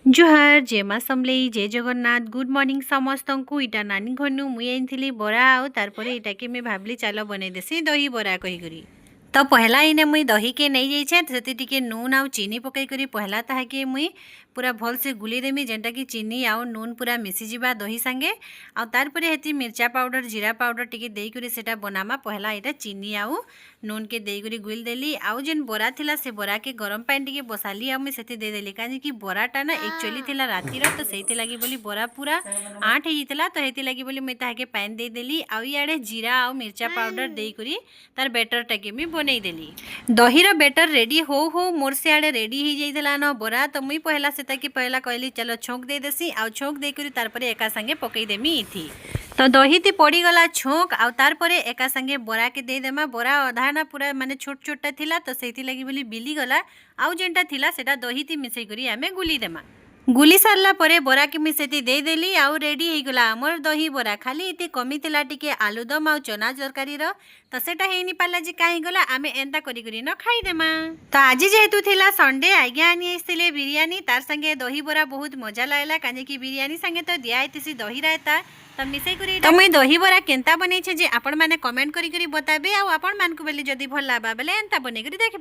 जुहार जय माँ समलेई जय जगन्नाथ गुड मॉर्निंग समस्त को इटा नानी घरनु मुई आनी बरा आउ तार इटा के मैं भावली चल बनई देसी दही बरा कहीकरी तो पहला इने मुई दही के नहीं जाइए से नून आउ चीनी पकईकरी पहला ताके मुई पूरा भल से गुली देमी जेनटा कि चीनी आउ नून पूरा मिसीजा दही सांगे आउ तार परे हेती मिर्चा पाउडर जीरा पाउडर टिके देकरी सेटा बनामा पहला यहाँ चीनी आउ नून के देकरी गुल देली आउ जेन बरा थिला से बरा के गरम पानी टिके बसाली आउ मैं से देदेली कहीं कि बराटा ना एक्चुअली थिला रातिर तो से लगी बोली बरा पूरा आठ होता तो हेती लगी बोली मुझे ताके पानी देदेली आउ इे जीरा आउ मिर्चा पाउडर देकरी तार बेटर टाके मुई बनई देली दहीर बेटर रेडी हो मोर से आड़े रेडी हो जाइला न बरा तो मुई पहला से ताकि पहला कहली चलो छोंक दे देसी आउ छोंक देकरी तार परे एका संगे पकई देमी इथी तो दही ती पड़ीगला छोंक आउ तार परे एका संगे बरा के दे देमा बरा अधा ना पूरा माने छोट छोटा थिला तो सेती लगी बोली बिली गला आउ जेनटा थिला सेटा दही ती मिसई करी आमे गुली देमा गुली सारला परे बरा के मिसेती दे देली आउ रेडी हो गला आमर दही बरा खाली इति कमी थिला टिके आलूदम आउ चना तरकारी रो तो सेटा हेनी पाला जे काहे गला आमे एंता करी करी न खाई देमा तो आज जेहेतु थिला संडे आज्ञा आनी आइसले बिरयानी तार संगे दही बरा बहुत मजा लागला काजे कि बिरयानी संगे तो दिया आइतिसी दही रायता तो मिसई करी तो मुई दही बरा केनता बनै छे जे आपण माने कमेंट करी करी बताबे आउ आपण मान को बेले जदी भल लाबा बेले एंता बनै करी देखबे।